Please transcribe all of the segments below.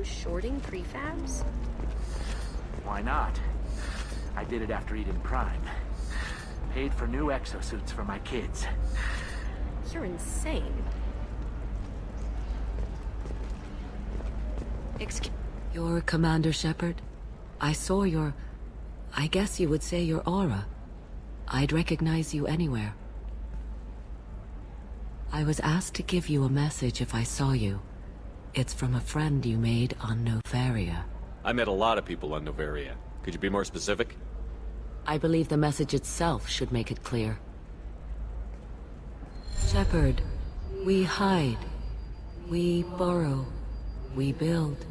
shorting prefabs? Why not? I did it after Eden Prime. Paid for new exosuits for my kids. You're insane. You're Commander Shepard? I saw your... I guess you would say your aura. I'd recognize you anywhere. I was asked to give you a message if I saw you. It's from a friend you made on Novaria. I met a lot of people on Novaria. Could you be more specific? I believe the message itself should make it clear. Shepard, we hide. We borrow. We build.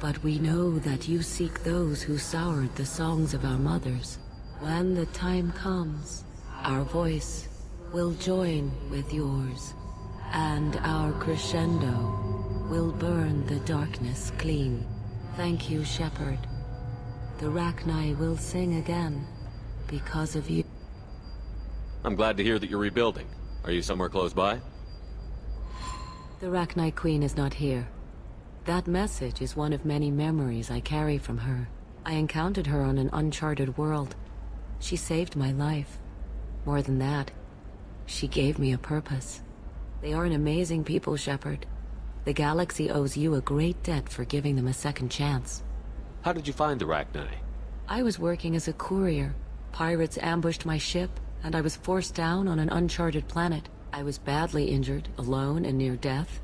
But we know that you seek those who soured the songs of our mothers. When the time comes, our voice will join with yours, and our crescendo will burn the darkness clean. Thank you, Shepard. The Rachni will sing again, because of you. I'm glad to hear that you're rebuilding. Are you somewhere close by? The Rachni Queen is not here. That message is one of many memories I carry from her. I encountered her on an uncharted world. She saved my life. More than that, she gave me a purpose. They are an amazing people, Shepard. The galaxy owes you a great debt for giving them a second chance. How did you find the Rachni? I was working as a courier. Pirates ambushed my ship, and I was forced down on an uncharted planet. I was badly injured, alone and near death.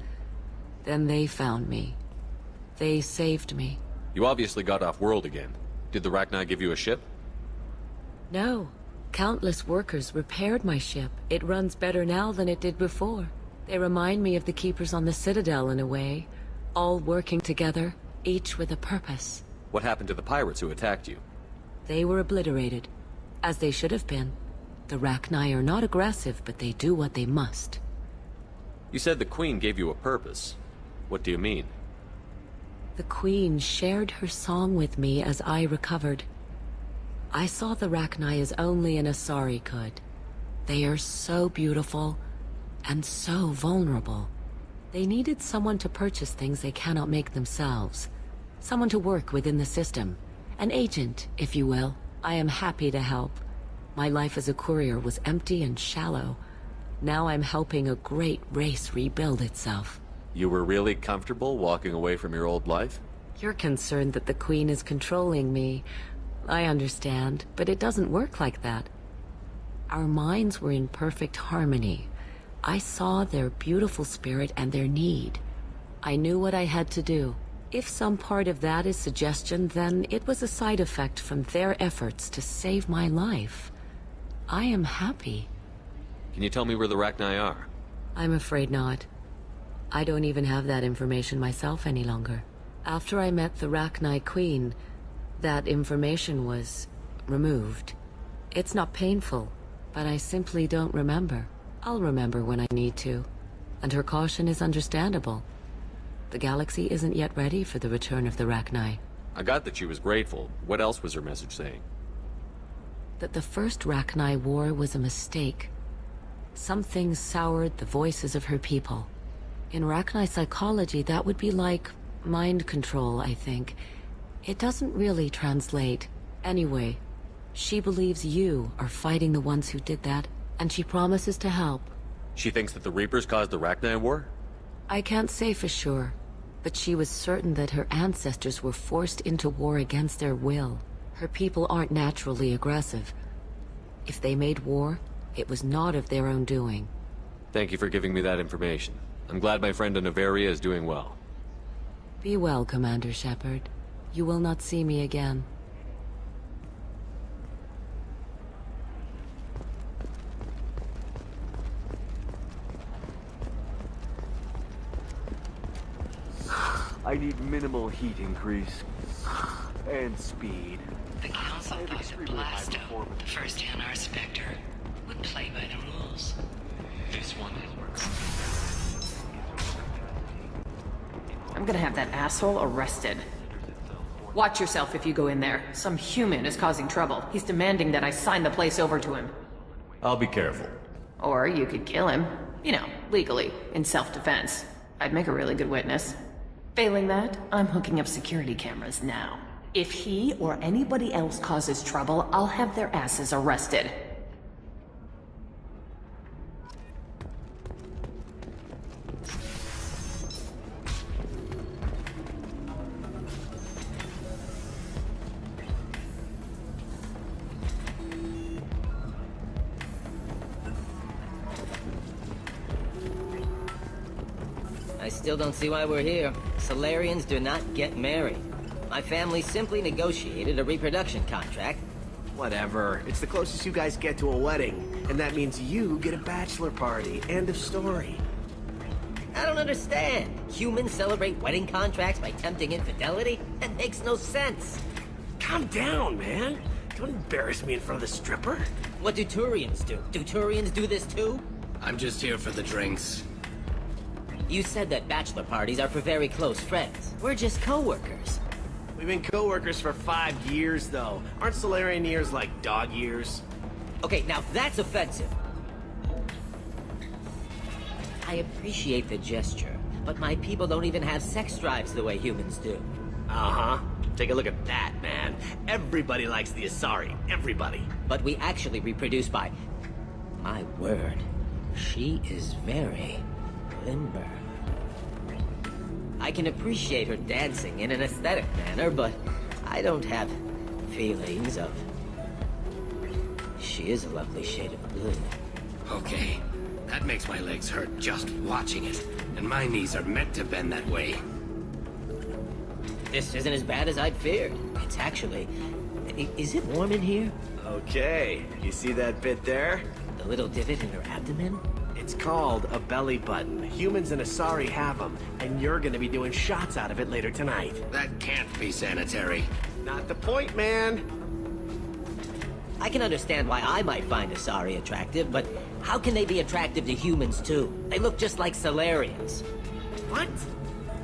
Then they found me. They saved me. You obviously got off-world again. Did the Rachni give you a ship? No. Countless workers repaired my ship. It runs better now than it did before. They remind me of the Keepers on the Citadel in a way. All working together, each with a purpose. What happened to the pirates who attacked you? They were obliterated, as they should have been. The Rachni are not aggressive, but they do what they must. You said the Queen gave you a purpose. What do you mean? The Queen shared her song with me as I recovered. I saw the Rachni as only an Asari could. They are so beautiful, and so vulnerable. They needed someone to purchase things they cannot make themselves. Someone to work within the system. An agent, if you will. I am happy to help. My life as a courier was empty and shallow. Now I'm helping a great race rebuild itself. You were really comfortable walking away from your old life? You're concerned that the Queen is controlling me. I understand, but it doesn't work like that. Our minds were in perfect harmony. I saw their beautiful spirit and their need. I knew what I had to do. If some part of that is suggestion, then it was a side effect from their efforts to save my life. I am happy. Can you tell me where the Rachni are? I'm afraid not. I don't even have that information myself any longer. After I met the Rachni Queen, that information was removed. It's not painful, but I simply don't remember. I'll remember when I need to, and her caution is understandable. The galaxy isn't yet ready for the return of the Rachni. I got that she was grateful. What else was her message saying? That the first Rachni war was a mistake. Something soured the voices of her people. In Rachni psychology, that would be like mind control, I think. It doesn't really translate. Anyway, she believes you are fighting the ones who did that, and she promises to help. She thinks that the Reapers caused the Rachni war? I can't say for sure, but she was certain that her ancestors were forced into war against their will. Her people aren't naturally aggressive. If they made war, it was not of their own doing. Thank you for giving me that information. I'm glad my friend in Novaria is doing well. Be well, Commander Shepard. You will not see me again. I need minimal heat increase. And speed. The Council thought that Blasto, the first Hanar Spectre, would play by the rules. This one has worked. I'm gonna have that asshole arrested. Watch yourself if you go in there. Some human is causing trouble. He's demanding that I sign the place over to him. I'll be careful. Or you could kill him. You know, legally, in self-defense. I'd make a really good witness. Failing that, I'm hooking up security cameras now. If he or anybody else causes trouble, I'll have their asses arrested. I still don't see why we're here. Solarians do not get married. My family simply negotiated a reproduction contract. Whatever. It's the closest you guys get to a wedding. And that means you get a bachelor party. End of story. I don't understand. Humans celebrate wedding contracts by tempting infidelity? That makes no sense. Calm down, man. Don't embarrass me in front of the stripper. What do Turians do? Do Turians do this too? I'm just here for the drinks. You said that bachelor parties are for very close friends. We're just co-workers. We've been co-workers for 5 years, though. Aren't Solarian years like dog years? Okay, now that's offensive. I appreciate the gesture, but my people don't even have sex drives the way humans do. Uh-huh. Take a look at that, man. Everybody likes the Asari. Everybody. But we actually reproduce by... My word. She is very... limber. I can appreciate her dancing in an aesthetic manner, but I don't have feelings of... She is a lovely shade of blue. Okay, that makes my legs hurt just watching it, and my knees are meant to bend that way. This isn't as bad as I'd feared. It's actually... Is it warm in here? Okay. You see that bit there? The little divot in her abdomen? It's called a belly button. Humans and Asari have them, and you're gonna be doing shots out of it later tonight. That can't be sanitary. Not the point, man. I can understand why I might find Asari attractive, but how can they be attractive to humans too? They look just like Solarians. What?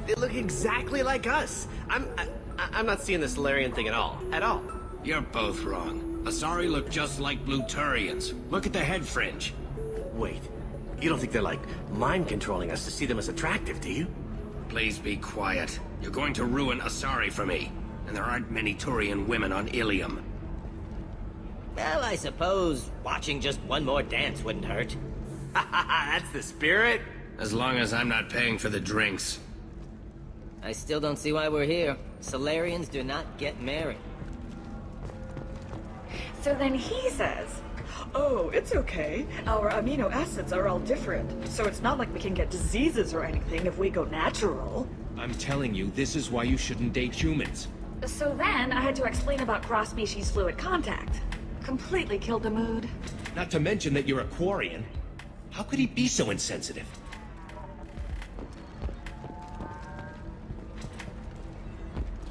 They look exactly like us. I'm not seeing the Solarian thing at all. At all. You're both wrong. Asari look just like blue Turians. Look at the head fringe. Wait. You don't think they're like mind controlling us to see them as attractive, do you? Please be quiet. You're going to ruin Asari for me. And there aren't many Turian women on Illium. Well, I suppose watching just one more dance wouldn't hurt. That's the spirit. As long as I'm not paying for the drinks. I still don't see why we're here. Solarians do not get married. So then he says, oh, it's okay. Our amino acids are all different, so it's not like we can get diseases or anything if we go natural. I'm telling you, this is why you shouldn't date humans. So then I had to explain about cross-species fluid contact. Completely killed the mood. Not to mention that you're a Quarian. How could he be so insensitive?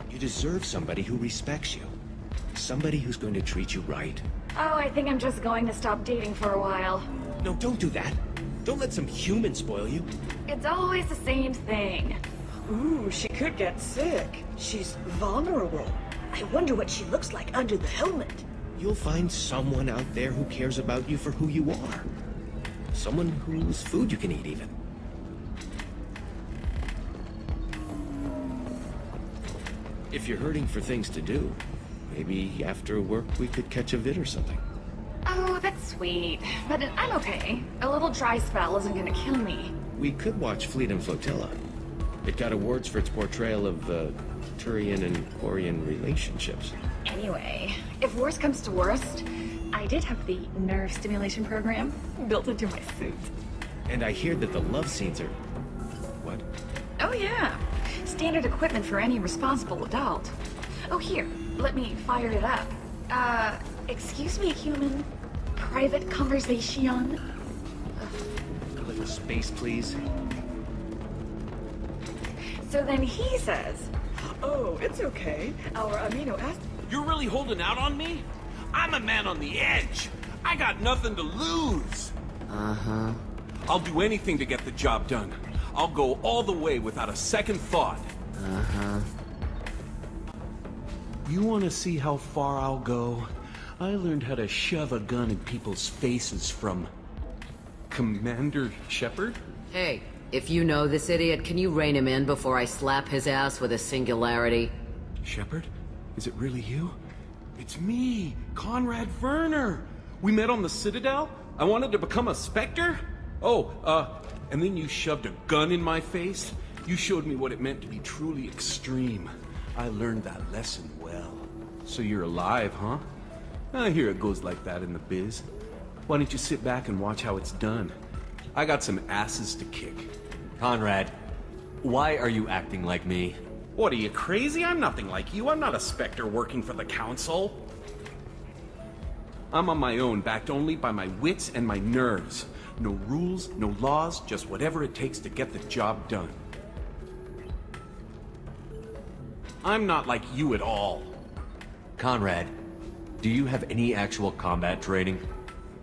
You deserve somebody who respects you. Somebody who's going to treat you right. Oh, I think I'm just going to stop dating for a while. No, don't do that. Don't let some human spoil you. It's always the same thing. Ooh, she could get sick. She's vulnerable. I wonder what she looks like under the helmet. You'll find someone out there who cares about you for who you are. Someone whose food you can eat, even. If you're hurting for things to do, maybe after work we could catch a vid or something. Oh, that's sweet. But I'm okay. A little dry spell isn't gonna kill me. We could watch Fleet and Flotilla. It got awards for its portrayal of Turian and Quarian relationships. Anyway, if worst comes to worst, I did have the nerve stimulation program built into my suit. And I hear that the love scenes are... What? Oh yeah. Standard equipment for any responsible adult. Oh here, let me fire it up. Excuse me, human. Private conversation. A little space, please. So then he says, oh, it's okay. Our amino acids... You're really holding out on me? I'm a man on the edge. I got nothing to lose. Uh-huh. I'll do anything to get the job done. I'll go all the way without a second thought. Uh-huh. You want to see how far I'll go? I learned how to shove a gun in people's faces from... Commander Shepard? Hey, if you know this idiot, can you rein him in before I slap his ass with a singularity? Shepard? Is it really you? It's me, Conrad Verner. We met on the Citadel. I wanted to become a Spectre. And then you shoved a gun in my face. You showed me what it meant to be truly extreme. I learned that lesson well. So you're alive, huh? I hear it goes like that in the biz. Why don't you sit back and watch how it's done? I got some asses to kick. Conrad, why are you acting like me? What, are you crazy? I'm nothing like you. I'm not a Spectre working for the Council. I'm on my own, backed only by my wits and my nerves. No rules, no laws, just whatever it takes to get the job done. I'm not like you at all. Conrad, do you have any actual combat training?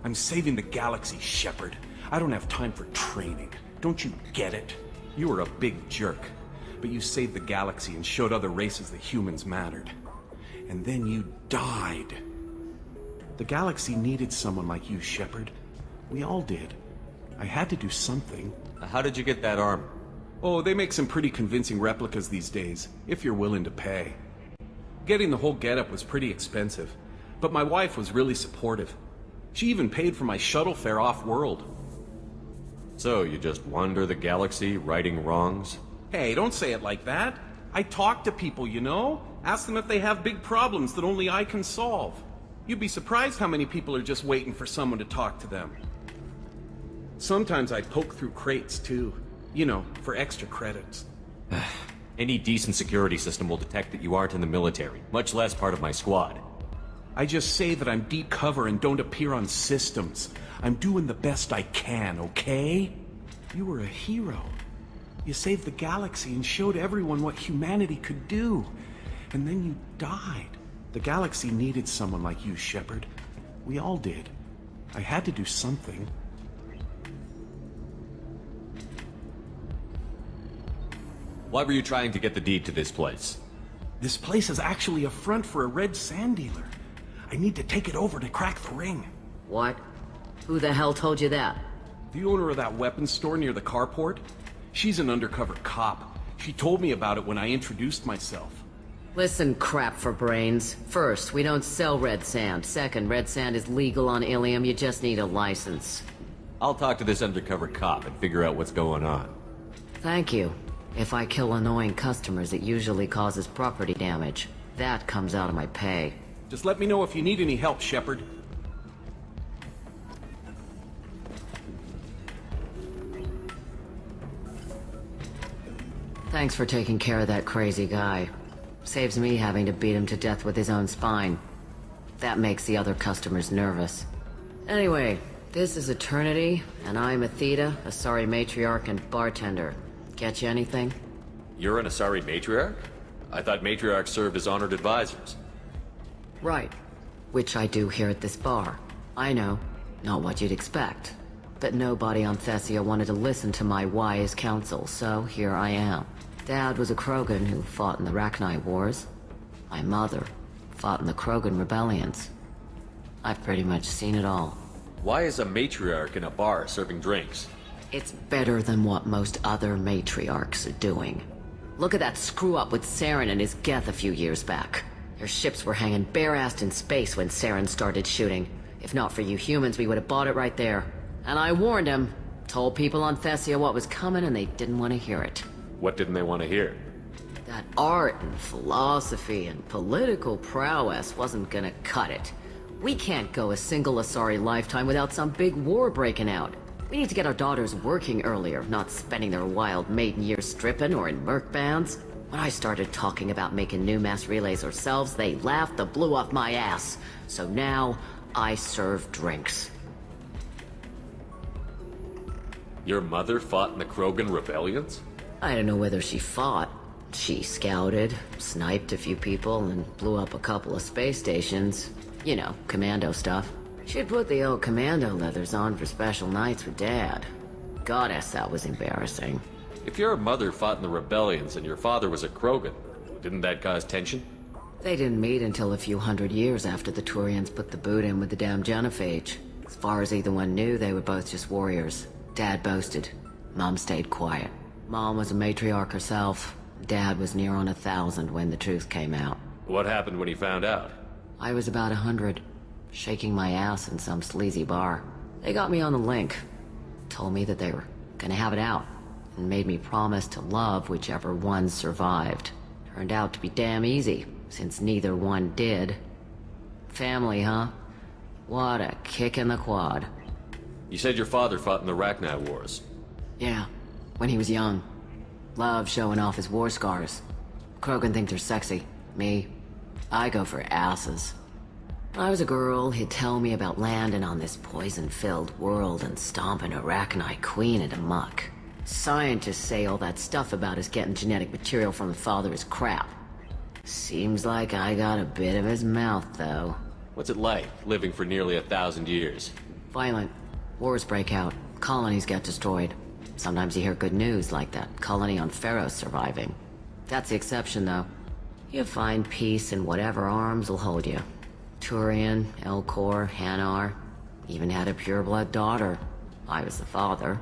I'm saving the galaxy, Shepard. I don't have time for training. Don't you get it? You were a big jerk, but you saved the galaxy and showed other races that humans mattered. And then you died. The galaxy needed someone like you, Shepard. We all did. I had to do something. How did you get that armor? Oh, they make some pretty convincing replicas these days, if you're willing to pay. Getting the whole getup was pretty expensive, but my wife was really supportive. She even paid for my shuttle fare off-world. So, you just wander the galaxy, righting wrongs? Hey, don't say it like that. I talk to people, you know? Ask them if they have big problems that only I can solve. You'd be surprised how many people are just waiting for someone to talk to them. Sometimes I poke through crates, too. You know, for extra credits. Any decent security system will detect that you aren't in the military, much less part of my squad. I just say that I'm deep cover and don't appear on systems. I'm doing the best I can, okay? You were a hero. You saved the galaxy and showed everyone what humanity could do. And then you died. The galaxy needed someone like you, Shepard. We all did. I had to do something. Why were you trying to get the deed to this place? This place is actually a front for a red sand dealer. I need to take it over to crack the ring. What? Who the hell told you that? The owner of that weapons store near the carport. She's an undercover cop. She told me about it when I introduced myself. Listen, crap for brains. First, we don't sell red sand. Second, red sand is legal on Illium. You just need a license. I'll talk to this undercover cop and figure out what's going on. Thank you. If I kill annoying customers, it usually causes property damage. That comes out of my pay. Just let me know if you need any help, Shepard. Thanks for taking care of that crazy guy. Saves me having to beat him to death with his own spine. That makes the other customers nervous. Anyway, this is Eternity, and I'm Athena, Asari matriarch and bartender. Get you anything? You're an Asari matriarch? I thought matriarchs served as honored advisors. Right. Which I do here at this bar. I know, not what you'd expect. But nobody on Thessia wanted to listen to my wise counsel, so here I am. Dad was a Krogan who fought in the Rachni Wars. My mother fought in the Krogan rebellions. I've pretty much seen it all. Why is a matriarch in a bar serving drinks? It's better than what most other matriarchs are doing. Look at that screw-up with Saren and his Geth a few years back. Their ships were hanging bare-assed in space when Saren started shooting. If not for you humans, we would have bought it right there. And I warned him. Told people on Thessia what was coming and they didn't want to hear it. What didn't they want to hear? That art and philosophy and political prowess wasn't gonna cut it. We can't go a single Asari lifetime without some big war breaking out. We need to get our daughters working earlier, not spending their wild maiden years stripping or in merc bands. When I started talking about making new mass relays ourselves, they laughed the blue off my ass. So now, I serve drinks. Your mother fought in the Krogan rebellions? I don't know whether she fought. She scouted, sniped a few people, and blew up a couple of space stations. You know, commando stuff. She'd put the old commando leathers on for special nights with Dad. Goddess, that was embarrassing. If your mother fought in the rebellions and your father was a Krogan, didn't that cause tension? They didn't meet until a few hundred years after the Turians put the boot in with the damn genophage. As far as either one knew, they were both just warriors. Dad boasted. Mom stayed quiet. Mom was a matriarch herself. Dad was near on 1,000 when the truth came out. What happened when he found out? I was about 100, shaking my ass in some sleazy bar. They got me on the link. Told me that they were gonna have it out, and made me promise to love whichever one survived. Turned out to be damn easy, since neither one did. Family, huh? What a kick in the quad. You said your father fought in the Rachni Wars. Yeah, when he was young. Loved showing off his war scars. Krogan think they're sexy. Me, I go for asses. When I was a girl, he'd tell me about landing on this poison-filled world and stomping a Rachni queen into muck. Scientists say all that stuff about us getting genetic material from the father is crap. Seems like I got a bit of his mouth, though. What's it like, living for nearly 1,000 years? Violent. Wars break out. Colonies get destroyed. Sometimes you hear good news, like that colony on Pharaoh surviving. That's the exception, though. You find peace in whatever arms will hold you. Turian, Elcor, Hanar. Even had a pureblood daughter. I was the father.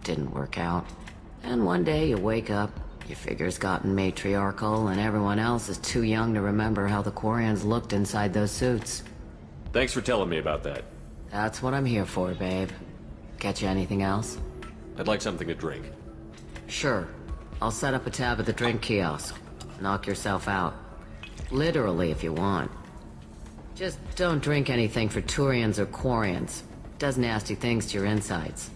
Didn't work out. And one day you wake up, your figure's gotten matriarchal, and everyone else is too young to remember how the Quarians looked inside those suits. Thanks for telling me about that. That's what I'm here for, babe. Get you anything else? I'd like something to drink. Sure. I'll set up a tab at the drink kiosk. Knock yourself out. Literally, if you want. Just don't drink anything for Turians or Quarians. Does nasty things to your insides.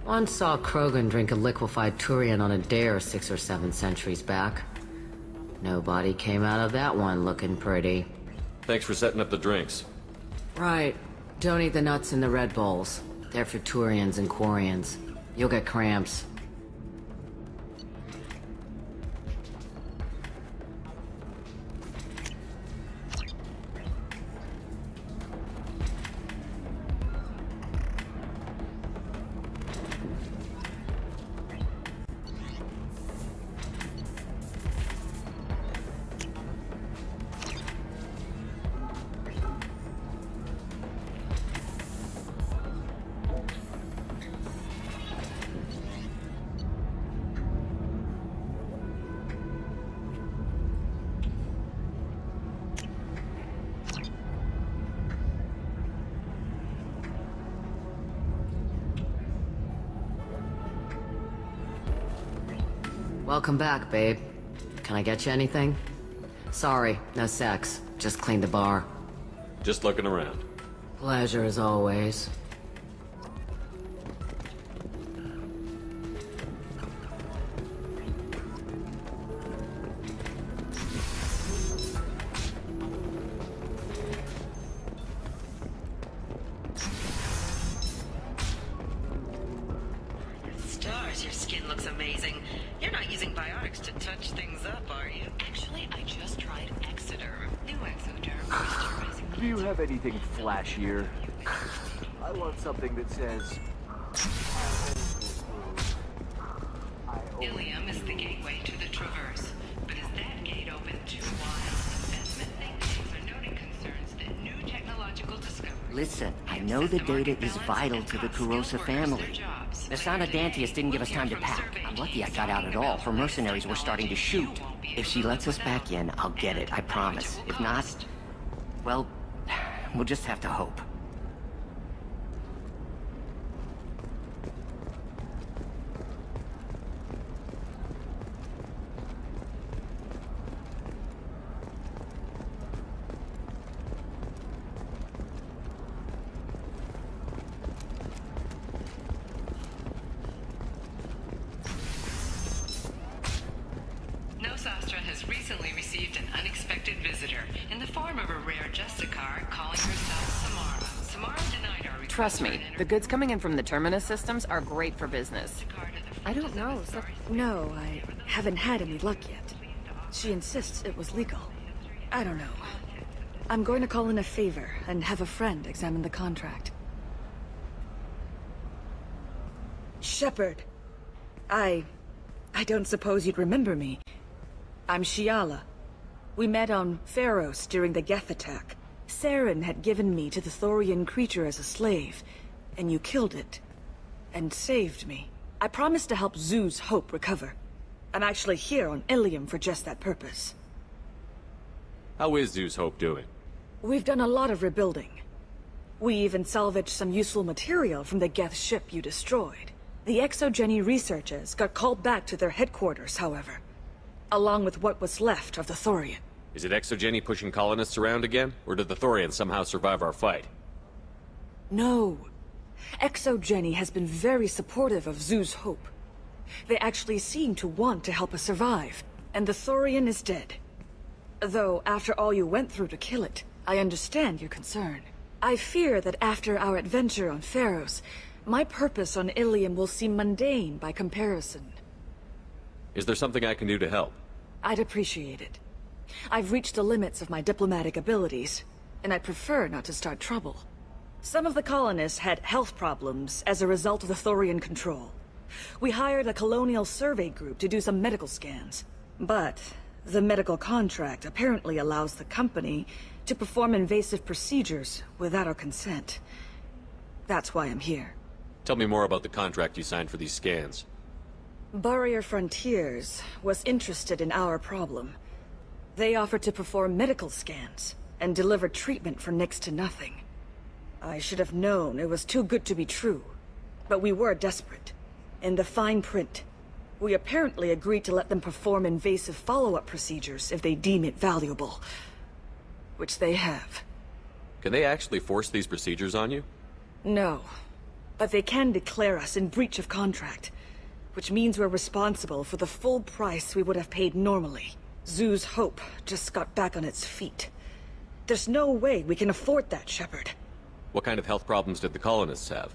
Once saw Krogan drink a liquefied Turian on a dare 6 or 7 centuries back. Nobody came out of that one looking pretty. Thanks for setting up the drinks. Right. Don't eat the nuts in the Red Bowls. They're for Turians and Quarians. You'll get cramps. Welcome back, babe. Can I get you anything? Sorry, no sex. Just cleaned the bar. Just looking around. Pleasure as always. Stars, your skin looks amazing. You're not using biotics to touch things up, are you? Actually, I just tried Exoderm. New Exoderm moisturizing. Do you have anything flashier? I want something that says... Illium is the gateway to the Traverse. But is that gate open too wide? Investment think tanks are noting concerns that new technological discoveries... Listen, I know the data is vital to the Kurosa family. The Sana Dantius didn't give us time to pack. I'm lucky I got out at all. Her mercenaries were starting to shoot. If she lets us back in, I'll get it, I promise. If not, well, we'll just have to hope. Nosastra has recently received an unexpected visitor in the form of a rare Justicar calling herself Samara. Samara denied our request. Trust me, the goods coming in from the Terminus systems are great for business. I don't know. No, I haven't had any luck yet. She insists it was legal. I don't know. I'm going to call in a favor and have a friend examine the contract. Shepard. I don't suppose you'd remember me. I'm Shiala. We met on Pharos during the Geth attack. Saren had given me to the Thorian creature as a slave, and you killed it. And saved me. I promised to help Zoo's Hope recover. I'm actually here on Illium for just that purpose. How is Zeus Hope doing? We've done a lot of rebuilding. We even salvaged some useful material from the Geth ship you destroyed. The exogeny researchers got called back to their headquarters, however, along with what was left of the Thorian. Is it exogeny pushing colonists around again? Or did the Thorians somehow survive our fight? No. Exogeny has been very supportive of Zoo's Hope. They actually seem to want to help us survive, and the Thorian is dead. Though, after all you went through to kill it, I understand your concern. I fear that after our adventure on Pharos, my purpose on Illium will seem mundane by comparison. Is there something I can do to help? I'd appreciate it. I've reached the limits of my diplomatic abilities, and I'd prefer not to start trouble. Some of the colonists had health problems as a result of the Thorian control. We hired a colonial survey group to do some medical scans. But the medical contract apparently allows the company to perform invasive procedures without our consent. That's why I'm here. Tell me more about the contract you signed for these scans. Barrier Frontiers was interested in our problem. They offered to perform medical scans and deliver treatment for next to nothing. I should have known it was too good to be true, but we were desperate. In the fine print, we apparently agreed to let them perform invasive follow-up procedures if they deem it valuable. Which they have. Can they actually force these procedures on you? No, but they can declare us in breach of contract, which means we're responsible for the full price we would have paid normally. Zoo's Hope just got back on its feet. There's no way we can afford that, Shepard. What kind of health problems did the colonists have?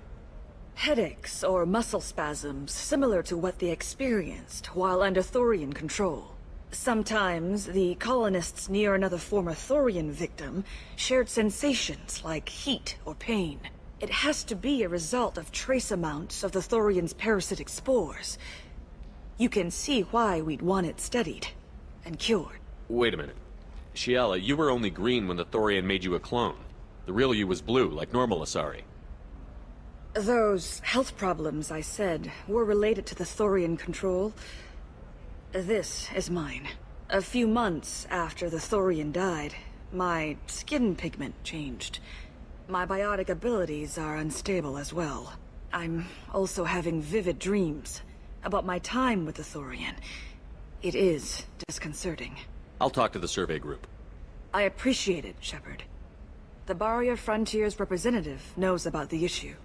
Headaches or muscle spasms similar to what they experienced while under Thorian control. Sometimes the colonists near another former Thorian victim shared sensations like heat or pain. It has to be a result of trace amounts of the Thorian's parasitic spores. You can see why we'd want it studied and cured. Wait a minute. Shiala, you were only green when the Thorian made you a clone. The real you was blue, like normal Asari. Those health problems I said were related to the Thorian control. This is mine. A few months after the Thorian died, my skin pigment changed. My biotic abilities are unstable as well. I'm also having vivid dreams about my time with the Thorian. It is disconcerting. I'll talk to the survey group. I appreciate it, Shepard. The Barrier Frontiers representative knows about the issue.